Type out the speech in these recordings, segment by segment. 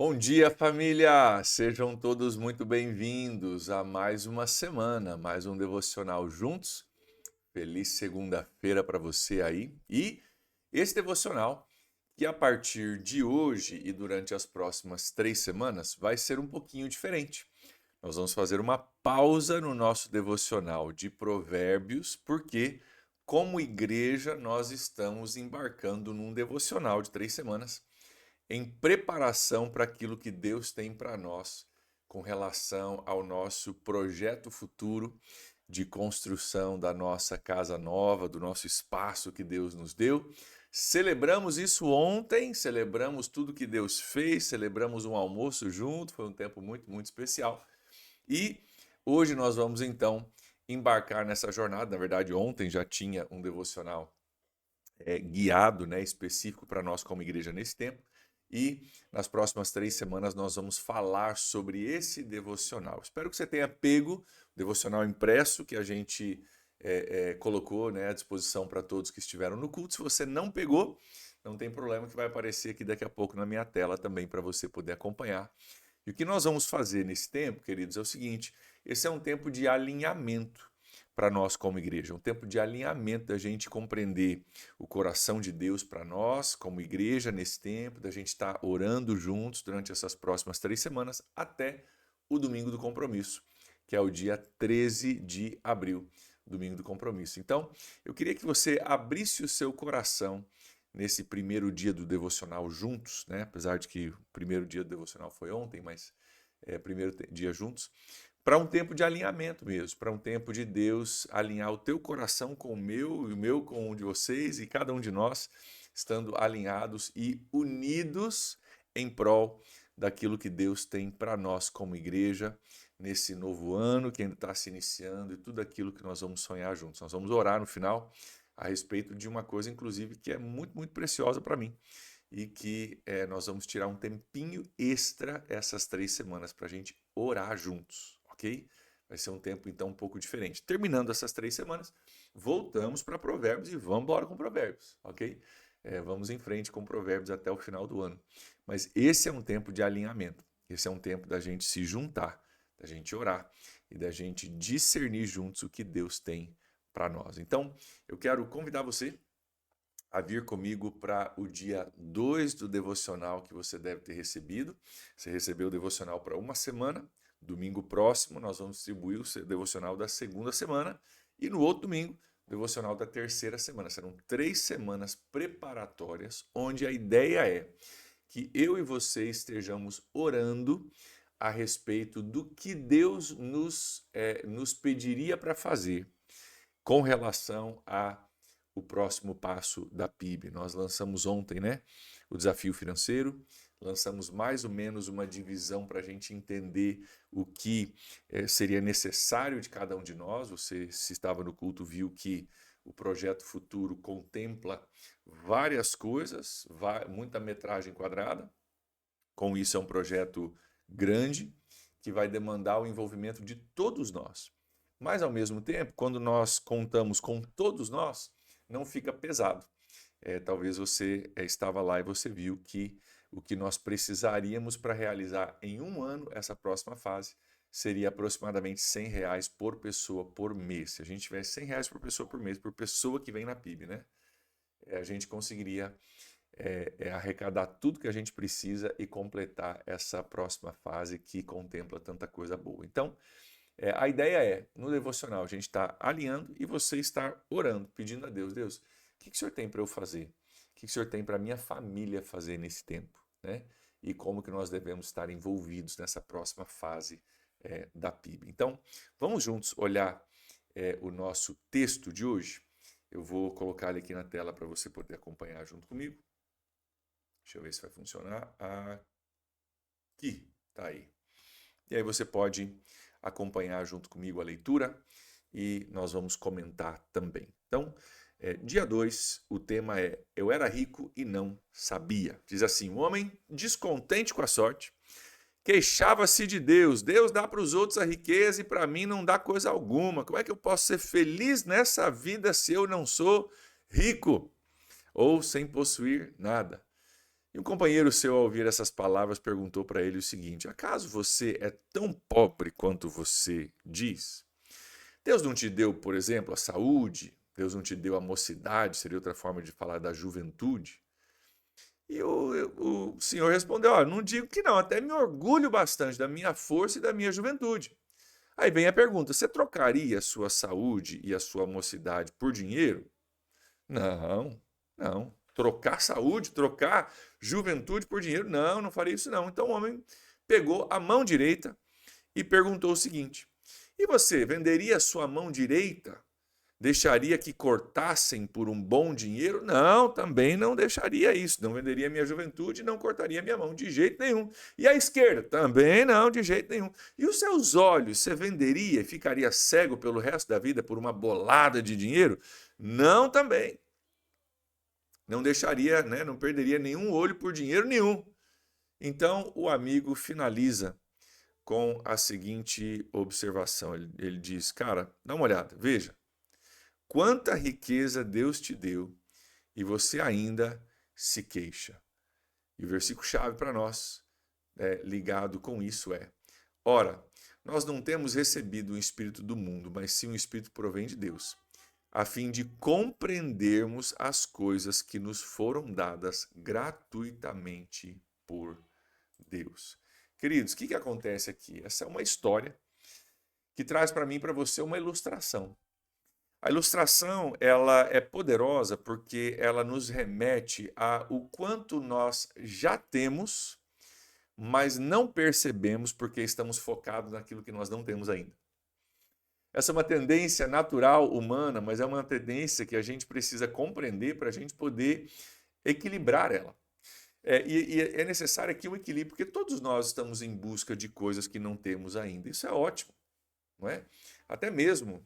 Bom dia, família! Sejam todos muito bem-vindos a mais uma semana, mais um devocional juntos. Feliz segunda-feira para você aí. E esse devocional, que a partir de hoje e durante as próximas 3 semanas, vai ser um pouquinho diferente. Nós vamos fazer uma pausa no nosso devocional de Provérbios, porque, como igreja, nós estamos embarcando num devocional de 3 semanas em preparação para aquilo que Deus tem para nós com relação ao nosso projeto futuro de construção da nossa casa nova, do nosso espaço que Deus nos deu. Celebramos isso ontem, celebramos tudo que Deus fez, celebramos um almoço junto, foi um tempo muito, muito especial. E hoje nós vamos então embarcar nessa jornada. Na verdade, ontem já tinha um devocional guiado, né, específico para nós como igreja nesse tempo. E nas próximas 3 semanas nós vamos falar sobre esse devocional. Espero que você tenha pego o devocional impresso que a gente colocou, né, à disposição para todos que estiveram no culto. Se você não pegou, não tem problema, que vai aparecer aqui daqui a pouco na minha tela também para você poder acompanhar. E o que nós vamos fazer nesse tempo, queridos, é o seguinte: esse é um tempo de alinhamento para nós como igreja, um tempo de alinhamento da gente compreender o coração de Deus para nós como igreja nesse tempo, da gente estar orando juntos durante essas próximas 3 semanas até o domingo do compromisso, que é o dia 13 de abril, domingo do compromisso. Então, eu queria que você abrisse o seu coração nesse primeiro dia do devocional juntos, né? Apesar de que o primeiro dia do devocional foi ontem, mas primeiro dia juntos, para um tempo de alinhamento mesmo, para um tempo de Deus alinhar o teu coração com o meu e o meu com o de vocês e cada um de nós estando alinhados e unidos em prol daquilo que Deus tem para nós como igreja nesse novo ano que ainda está se iniciando e tudo aquilo que nós vamos sonhar juntos. Nós vamos orar no final a respeito de uma coisa, inclusive, que é muito, muito preciosa para mim e que nós vamos tirar um tempinho extra essas 3 semanas para a gente orar juntos, ok? Vai ser um tempo, então, um pouco diferente. Terminando essas 3 semanas, voltamos para Provérbios e vamos embora com Provérbios, ok? Vamos em frente com Provérbios até o final do ano. Mas esse é um tempo de alinhamento. Esse é um tempo da gente se juntar, da gente orar e da gente discernir juntos o que Deus tem para nós. Então, eu quero convidar você a vir comigo para o dia 2 do devocional que você deve ter recebido. Você recebeu o devocional para uma semana. Domingo próximo nós vamos distribuir o devocional da segunda semana e no outro domingo o devocional da terceira semana. Serão 3 semanas preparatórias onde a ideia é que eu e você estejamos orando a respeito do que Deus nos pediria para fazer com relação a o próximo passo da PIB. Nós lançamos ontem, né, o desafio financeiro, lançamos mais ou menos uma divisão para a gente entender o que seria necessário de cada um de nós. Você, se estava no culto, viu que o projeto futuro contempla várias coisas, muita metragem quadrada. Com isso, é um projeto grande que vai demandar o envolvimento de todos nós. Mas, ao mesmo tempo, quando nós contamos com todos nós, não fica pesado. Talvez você estava lá e você viu que o que nós precisaríamos para realizar em um ano essa próxima fase seria aproximadamente R$ 100 por pessoa por mês. Se a gente tivesse R$ 100 por pessoa por mês, por pessoa que vem na PIB, né? A gente conseguiria arrecadar tudo que a gente precisa e completar essa próxima fase que contempla tanta coisa boa. Então, a ideia é, no devocional, a gente está alinhando e você está orando, pedindo a Deus, Deus, o que o Senhor tem para eu fazer? O que o Senhor tem para a minha família fazer nesse tempo? Né? E como que nós devemos estar envolvidos nessa próxima fase da PIB. Então, vamos juntos olhar o nosso texto de hoje. Eu vou colocar ele aqui na tela para você poder acompanhar junto comigo. Deixa eu ver se vai funcionar. Aqui, tá aí. E aí você pode acompanhar junto comigo a leitura e nós vamos comentar também. Então, dia 2, o tema é Eu era rico e não sabia. Diz assim, um homem descontente com a sorte, queixava-se de Deus. Deus dá para os outros a riqueza e para mim não dá coisa alguma. Como é que eu posso ser feliz nessa vida se eu não sou rico ou sem possuir nada? E um companheiro seu, ao ouvir essas palavras, perguntou para ele o seguinte: acaso você é tão pobre quanto você diz? Deus não te deu, por exemplo, a saúde? Deus não te deu a mocidade? Seria outra forma de falar da juventude? E o senhor respondeu: ó, não digo que não, até me orgulho bastante da minha força e da minha juventude. Aí vem a pergunta: você trocaria a sua saúde e a sua mocidade por dinheiro? Não, não. Trocar saúde, trocar juventude por dinheiro? Não, não faria isso não. Então o homem pegou a mão direita e perguntou o seguinte: e você venderia a sua mão direita? Deixaria que cortassem por um bom dinheiro? Não, também não deixaria isso. Não venderia minha juventude, não cortaria minha mão de jeito nenhum. E a esquerda? Também não, de jeito nenhum. E os seus olhos, você venderia e ficaria cego pelo resto da vida por uma bolada de dinheiro? Não, também. Não deixaria, né, não perderia nenhum olho por dinheiro nenhum. Então o amigo finaliza com a seguinte observação. Ele diz: cara, dá uma olhada, veja. Quanta riqueza Deus te deu e você ainda se queixa. E o versículo-chave para nós, ligado com isso, é: ora, nós não temos recebido o Espírito do mundo, mas sim o Espírito que provém de Deus, a fim de compreendermos as coisas que nos foram dadas gratuitamente por Deus. Queridos, o que acontece aqui? Essa é uma história que traz para mim e para você uma ilustração. A ilustração, ela é poderosa porque ela nos remete ao quanto nós já temos, mas não percebemos porque estamos focados naquilo que nós não temos ainda. Essa é uma tendência natural humana, mas é uma tendência que a gente precisa compreender para a gente poder equilibrar ela. E é necessário aqui um equilíbrio, porque todos nós estamos em busca de coisas que não temos ainda. Isso é ótimo, não é? Até mesmo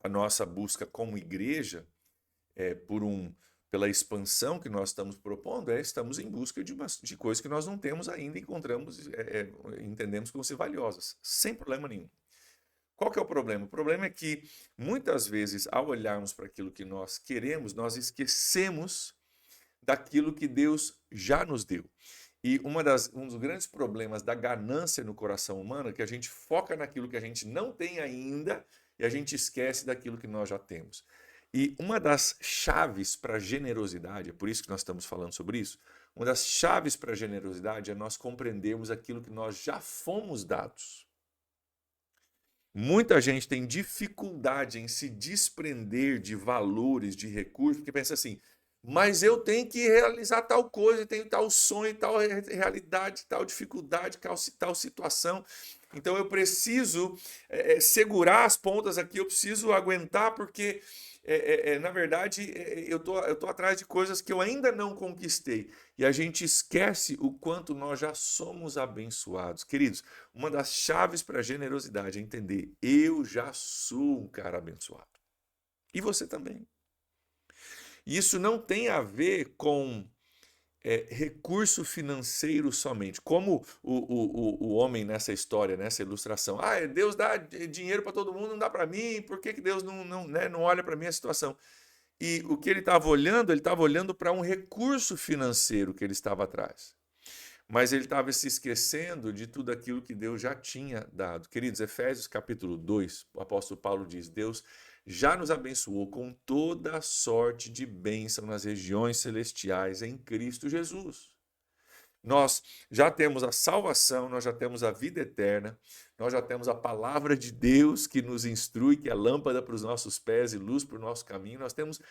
a nossa busca como igreja, pela expansão que nós estamos propondo, estamos em busca de coisas que nós não temos ainda e entendemos como ser valiosas, sem problema nenhum. Qual que é o problema? O problema é que, muitas vezes, ao olharmos para aquilo que nós queremos, nós esquecemos daquilo que Deus já nos deu. E um dos grandes problemas da ganância no coração humano é que a gente foca naquilo que a gente não tem ainda e a gente esquece daquilo que nós já temos. E uma das chaves para a generosidade, é por isso que nós estamos falando sobre isso, uma das chaves para a generosidade é nós compreendermos aquilo que nós já fomos dados. Muita gente tem dificuldade em se desprender de valores, de recursos, porque pensa assim: mas eu tenho que realizar tal coisa, tenho tal sonho, tal realidade, tal dificuldade, tal situação. Então eu preciso segurar as pontas aqui, eu preciso aguentar, porque na verdade eu tô atrás de coisas que eu ainda não conquistei. E a gente esquece o quanto nós já somos abençoados. Queridos, uma das chaves para a generosidade é entender: eu já sou um cara abençoado. E você também. E isso não tem a ver com recurso financeiro somente. Como o homem nessa história, nessa ilustração. Deus dá dinheiro para todo mundo, não dá para mim, por que Deus não olha para a minha situação? E o que ele estava olhando para um recurso financeiro que ele estava atrás. Mas ele estava se esquecendo de tudo aquilo que Deus já tinha dado. Queridos, Efésios capítulo 2, o apóstolo Paulo diz: Deus já nos abençoou com toda sorte de bênção nas regiões celestiais em Cristo Jesus. Nós já temos a salvação, nós já temos a vida eterna, nós já temos a palavra de Deus que nos instrui, que é lâmpada para os nossos pés e luz para o nosso caminho. Nós temos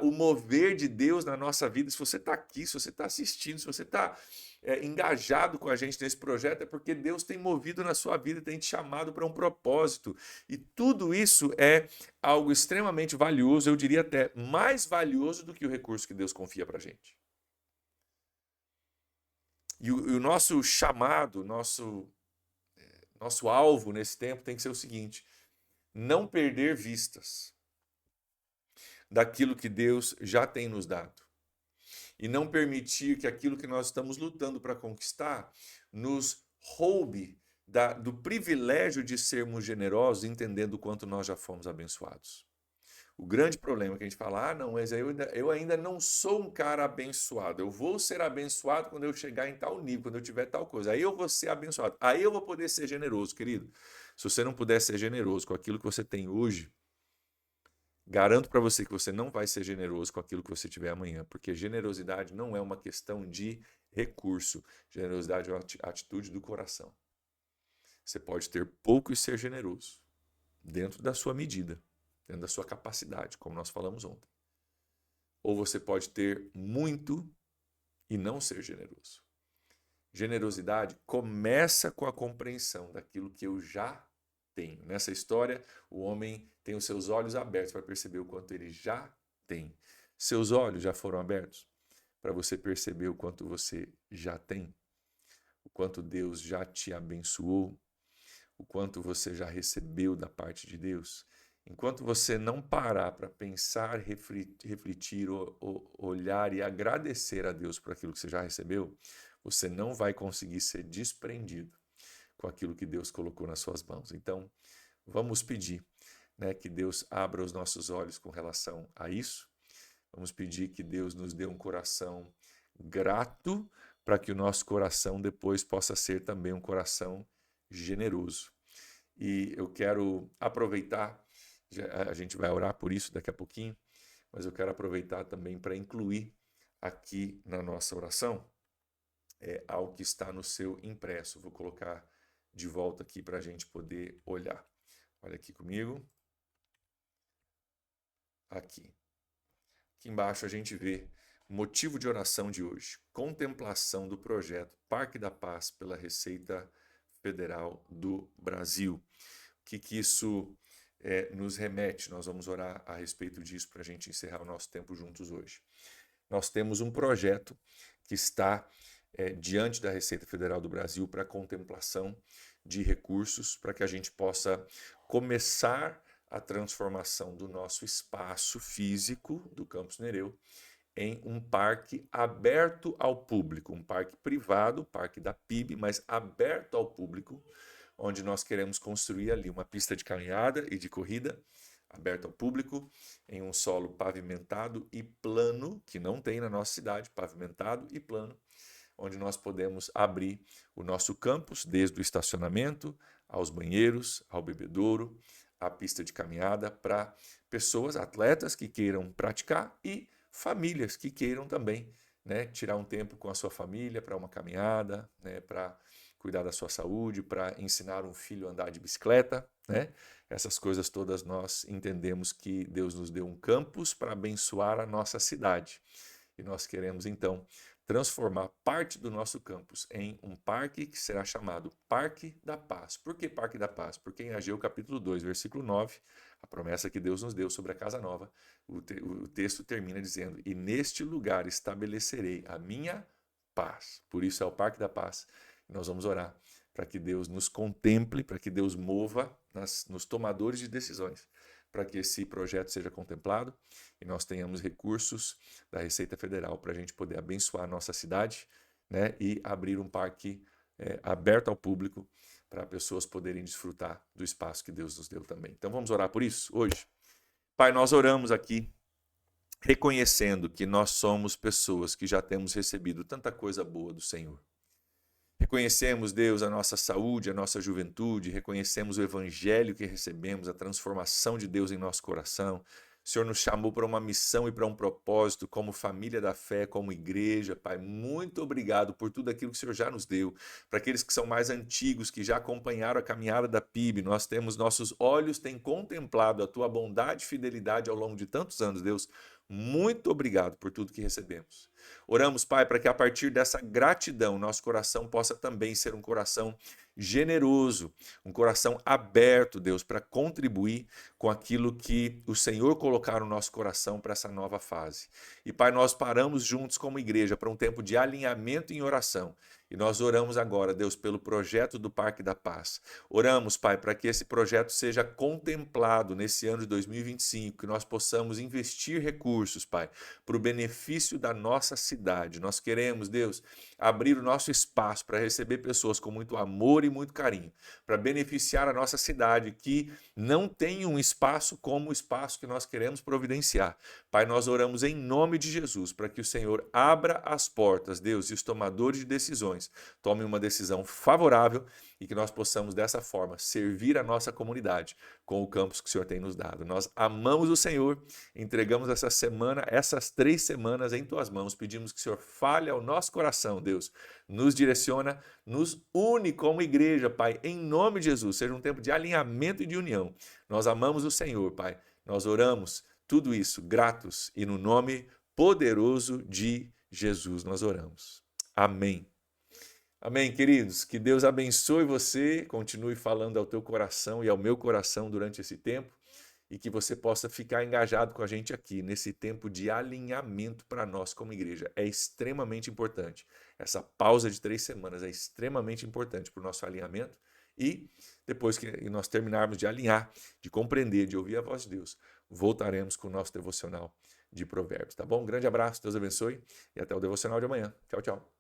o mover de Deus na nossa vida. Se você está aqui, se você está assistindo, se você está engajado com a gente nesse projeto, é porque Deus tem movido na sua vida, tem te chamado para um propósito. E tudo isso é algo extremamente valioso, eu diria até mais valioso do que o recurso que Deus confia para a gente. E o nosso chamado, nosso alvo nesse tempo tem que ser o seguinte: não perder vistas daquilo que Deus já tem nos dado. E não permitir que aquilo que nós estamos lutando para conquistar nos roube do privilégio de sermos generosos, entendendo o quanto nós já fomos abençoados. O grande problema é que a gente fala, não, mas eu ainda não sou um cara abençoado. Eu vou ser abençoado quando eu chegar em tal nível, quando eu tiver tal coisa. Aí eu vou ser abençoado. Aí eu vou poder ser generoso, querido. Se você não puder ser generoso com aquilo que você tem hoje, garanto para você que você não vai ser generoso com aquilo que você tiver amanhã, porque generosidade não é uma questão de recurso. Generosidade é uma atitude do coração. Você pode ter pouco e ser generoso, dentro da sua medida, dentro da sua capacidade, como nós falamos ontem. Ou você pode ter muito e não ser generoso. Generosidade começa com a compreensão daquilo que eu já tenho. Nessa história, o homem tem os seus olhos abertos para perceber o quanto ele já tem. Seus olhos já foram abertos para você perceber o quanto você já tem, o quanto Deus já te abençoou, o quanto você já recebeu da parte de Deus. Enquanto você não parar para pensar, refletir, olhar e agradecer a Deus por aquilo que você já recebeu, você não vai conseguir ser desprendido com aquilo que Deus colocou nas suas mãos. Então, vamos pedir, né, que Deus abra os nossos olhos com relação a isso. Vamos pedir que Deus nos dê um coração grato para que o nosso coração depois possa ser também um coração generoso. E eu quero aproveitar, a gente vai orar por isso daqui a pouquinho, mas eu quero aproveitar também para incluir aqui na nossa oração algo que está no seu impresso. Vou colocar de volta aqui para a gente poder olhar. Olha aqui comigo. Aqui. Aqui embaixo a gente vê motivo de oração de hoje. Contemplação do projeto Parque da Paz pela Receita Federal do Brasil. O que isso nos remete? Nós vamos orar a respeito disso para a gente encerrar o nosso tempo juntos hoje. Nós temos um projeto que está diante da Receita Federal do Brasil para contemplação de recursos para que a gente possa começar a transformação do nosso espaço físico do Campus Nereu em um parque aberto ao público, um parque privado, parque da PIB, mas aberto ao público, onde nós queremos construir ali uma pista de caminhada e de corrida, aberto ao público, em um solo pavimentado e plano, que não tem na nossa cidade, pavimentado e plano, onde nós podemos abrir o nosso campus, desde o estacionamento, aos banheiros, ao bebedouro, à pista de caminhada, para pessoas, atletas que queiram praticar e famílias que queiram também, né, tirar um tempo com a sua família para uma caminhada, né, para cuidar da sua saúde, para ensinar um filho a andar de bicicleta, né? Essas coisas todas nós entendemos que Deus nos deu um campus para abençoar a nossa cidade. E nós queremos então transformar parte do nosso campus em um parque que será chamado Parque da Paz. Por que Parque da Paz? Porque em Ageu capítulo 2, versículo 9, a promessa que Deus nos deu sobre a casa nova, o texto termina dizendo: e neste lugar estabelecerei a minha paz. Por isso é o Parque da Paz. Nós vamos orar para que Deus nos contemple, para que Deus mova nos tomadores de decisões, para que esse projeto seja contemplado e nós tenhamos recursos da Receita Federal para a gente poder abençoar a nossa cidade, né, e abrir um parque aberto ao público para pessoas poderem desfrutar do espaço que Deus nos deu também. Então vamos orar por isso hoje? Pai, nós oramos aqui reconhecendo que nós somos pessoas que já temos recebido tanta coisa boa do Senhor. Reconhecemos, Deus, a nossa saúde, a nossa juventude, reconhecemos o evangelho que recebemos, a transformação de Deus em nosso coração. O Senhor nos chamou para uma missão e para um propósito, como família da fé, como igreja, Pai. Muito obrigado por tudo aquilo que o Senhor já nos deu. Para aqueles que são mais antigos, que já acompanharam a caminhada da PIB, nossos olhos têm contemplado a Tua bondade e fidelidade ao longo de tantos anos, Deus. Muito obrigado por tudo que recebemos. Oramos, Pai, para que a partir dessa gratidão, nosso coração possa também ser um coração generoso, um coração aberto, Deus, para contribuir com aquilo que o Senhor colocar no nosso coração para essa nova fase. E, Pai, nós paramos juntos como igreja para um tempo de alinhamento em oração. E nós oramos agora, Deus, pelo projeto do Parque da Paz. Oramos, Pai, para que esse projeto seja contemplado nesse ano de 2025, que nós possamos investir recursos, Pai, para o benefício da nossa nossa cidade. Nós queremos, Deus, abrir o nosso espaço para receber pessoas com muito amor e muito carinho, para beneficiar a nossa cidade, que não tem um espaço como o espaço que nós queremos providenciar. Pai, nós oramos em nome de Jesus para que o Senhor abra as portas, Deus, e os tomadores de decisões tomem uma decisão favorável e que nós possamos dessa forma servir a nossa comunidade com o campus que o Senhor tem nos dado. Nós amamos o Senhor, entregamos essa semana, essas 3 semanas em tuas mãos, pedimos que o Senhor fale ao nosso coração, Deus, nos direciona, nos une como igreja, Pai, em nome de Jesus, seja um tempo de alinhamento e de união. Nós amamos o Senhor, Pai, nós oramos tudo isso gratos e no nome poderoso de Jesus nós oramos. Amém. Amém, queridos. Que Deus abençoe você, continue falando ao teu coração e ao meu coração durante esse tempo e que você possa ficar engajado com a gente aqui nesse tempo de alinhamento para nós como igreja. É extremamente importante. Essa pausa de 3 semanas é extremamente importante para o nosso alinhamento e depois que nós terminarmos de alinhar, de compreender, de ouvir a voz de Deus, voltaremos com o nosso devocional de Provérbios, tá bom? Um grande abraço, Deus abençoe e até o devocional de amanhã. Tchau, tchau.